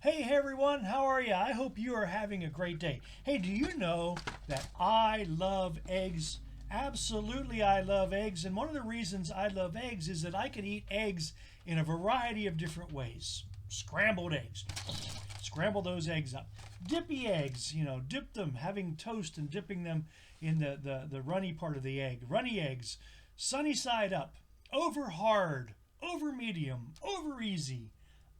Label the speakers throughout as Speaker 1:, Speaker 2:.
Speaker 1: Hey everyone, how are you? I hope you are having a great day. Hey, do you know that I love eggs? Absolutely, I love eggs. And one of the reasons I love eggs is that I can eat eggs in a variety of different ways. Scrambled eggs. Scramble those eggs up. Dippy eggs, dip them, having toast and dipping them in the runny part of the egg. Runny eggs, sunny side up, over hard, over medium, over easy.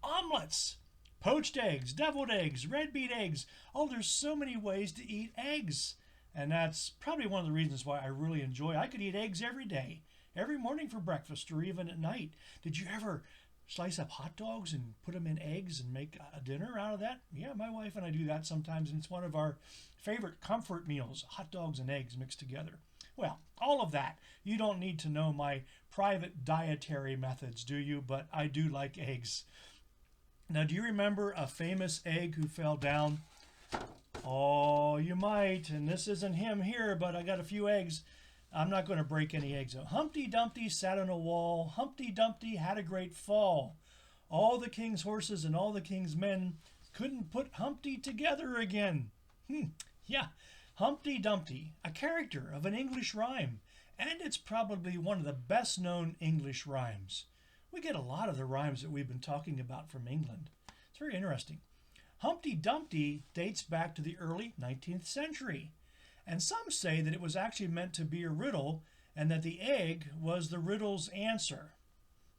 Speaker 1: Omelets. Poached eggs, deviled eggs, red beet eggs. Oh, there's so many ways to eat eggs. And that's probably one of the reasons why I really enjoy. I could eat eggs every day, every morning for breakfast or even at night. Did you ever slice up hot dogs and put them in eggs and make a dinner out of that? Yeah, my wife and I do that sometimes, and it's one of our favorite comfort meals, hot dogs and eggs mixed together. Well, all of that. You don't need to know my private dietary methods, do you? But I do like eggs. Now, do you remember a famous egg who fell down? Oh, you might, and this isn't him here, but I got a few eggs. I'm not going to break any eggs. Humpty Dumpty sat on a wall. Humpty Dumpty had a great fall. All the king's horses and all the king's men couldn't put Humpty together again. Yeah, Humpty Dumpty, a character of an English rhyme, and it's probably one of the best known English rhymes. We get a lot of the rhymes that we've been talking about from England. It's very interesting. Humpty Dumpty dates back to the early 19th century, and some say that it was actually meant to be a riddle and that the egg was the riddle's answer.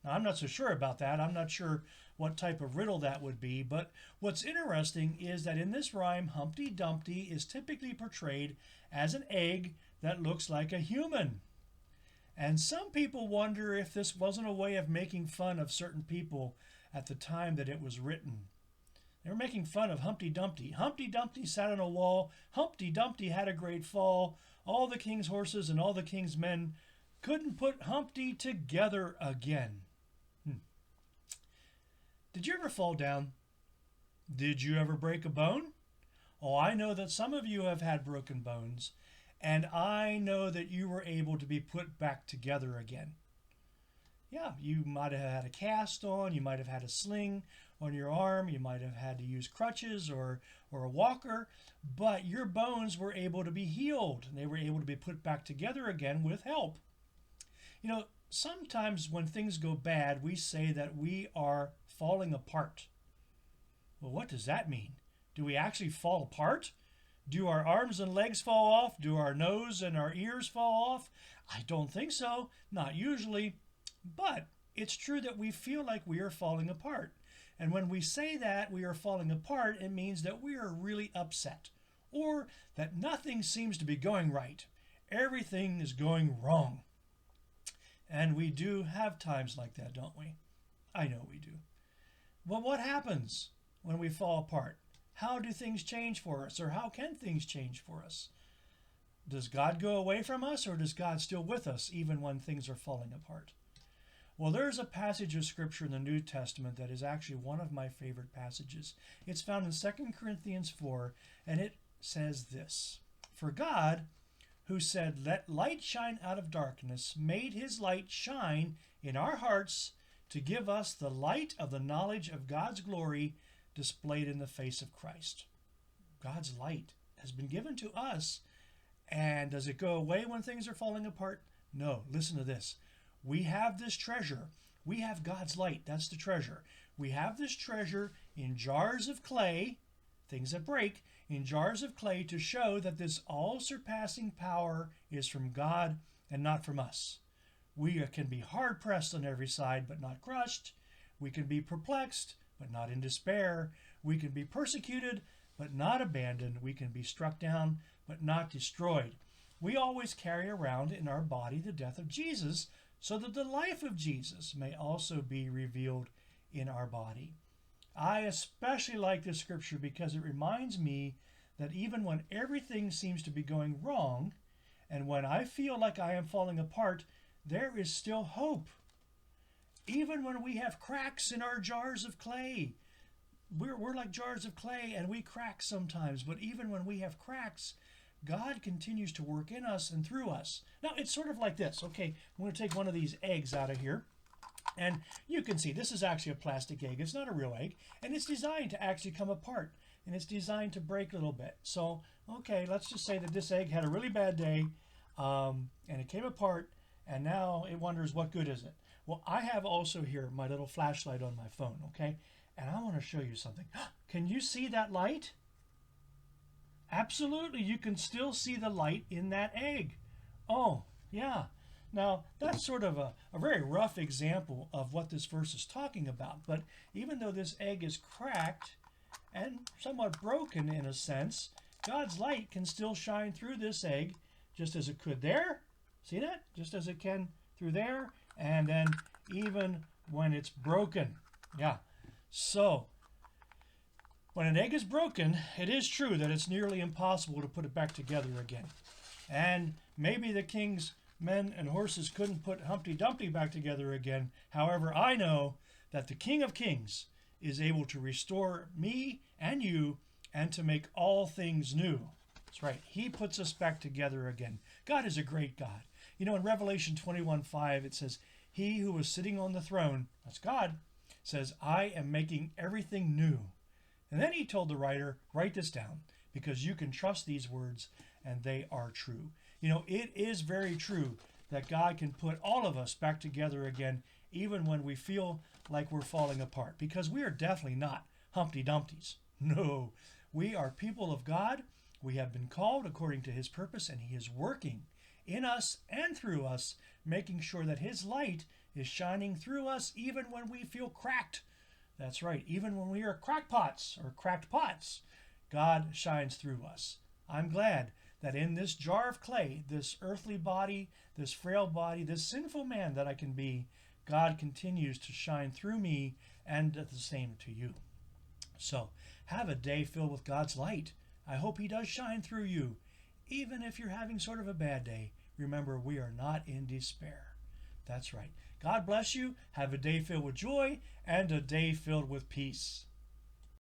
Speaker 1: Now, I'm not so sure about that. I'm not sure what type of riddle that would be, but what's interesting is that in this rhyme, Humpty Dumpty is typically portrayed as an egg that looks like a human. And some people wonder if this wasn't a way of making fun of certain people at the time that it was written. They were making fun of Humpty Dumpty. Humpty Dumpty sat on a wall. Humpty Dumpty had a great fall. All the king's horses and all the king's men couldn't put Humpty together again. Did you ever fall down? Did you ever break a bone? Oh, I know that some of you have had broken bones. And I know that you were able to be put back together again. Yeah, you might have had a cast on, you might have had a sling on your arm, you might have had to use crutches or a walker, but your bones were able to be healed. They were able to be put back together again with help. Sometimes when things go bad, we say that we are falling apart. Well, what does that mean? Do we actually fall apart? Do our arms and legs fall off? Do our nose and our ears fall off? I don't think so. Not usually. But it's true that we feel like we are falling apart. And when we say that we are falling apart, it means that we are really upset or that nothing seems to be going right. Everything is going wrong. And we do have times like that, don't we? I know we do. Well, what happens when we fall apart? How do things change for us, or how can things change for us? Does God go away from us, or does God still with us even when things are falling apart? Well, there's a passage of Scripture in the New Testament that is actually one of my favorite passages. It's found in 2 Corinthians 4, and it says this: For God, who said, "Let light shine out of darkness," made his light shine in our hearts to give us the light of the knowledge of God's glory displayed in the face of Christ. God's light has been given to us. And does it go away when things are falling apart? No. Listen to this. We have this treasure. We have God's light. That's the treasure. We have this treasure in jars of clay, things that break, in jars of clay to show that this all-surpassing power is from God and not from us. We can be hard-pressed on every side, but not crushed. We can be perplexed, but not in despair. We can be persecuted, but not abandoned. We can be struck down, but not destroyed. We always carry around in our body the death of Jesus, so that the life of Jesus may also be revealed in our body. I especially like this scripture because it reminds me that even when everything seems to be going wrong, and when I feel like I am falling apart, there is still hope. Even when we have cracks in our jars of clay, we're like jars of clay and we crack sometimes, but even when we have cracks, God continues to work in us and through us. Now, it's sort of like this. Okay, I'm going to take one of these eggs out of here. And you can see this is actually a plastic egg. It's not a real egg. And it's designed to actually come apart. And it's designed to break a little bit. So, okay, let's just say that this egg had a really bad day and it came apart. And now it wonders, what good is it? Well, I have also here my little flashlight on my phone, okay? And I want to show you something. Can you see that light? Absolutely, you can still see the light in that egg. Oh, yeah. Now, that's sort of a very rough example of what this verse is talking about. But even though this egg is cracked and somewhat broken in a sense, God's light can still shine through this egg just as it could there. See that? Just as it can through there. And then even when it's broken. Yeah. So, when an egg is broken, it is true that it's nearly impossible to put it back together again. And maybe the king's men and horses couldn't put Humpty Dumpty back together again. However, I know that the King of Kings is able to restore me and you and to make all things new. That's right. He puts us back together again. God is a great God. You know, in Revelation 21:5, it says, he who was sitting on the throne, that's God, says, I am making everything new. And then he told the writer, write this down, because you can trust these words and they are true. You know, it is very true that God can put all of us back together again, even when we feel like we're falling apart, because we are definitely not Humpty Dumptys. No, we are people of God. We have been called according to his purpose, and he is working in us and through us, making sure that his light is shining through us even when we feel cracked. That's right, even when we are crackpots or cracked pots, God shines through us. I'm glad that in this jar of clay, this earthly body, this frail body, this sinful man that I can be, God continues to shine through me and the same to you. So have a day filled with God's light. I hope he does shine through you. Even if you're having sort of a bad day, remember we are not in despair. That's right. God bless you. Have a day filled with joy and a day filled with peace.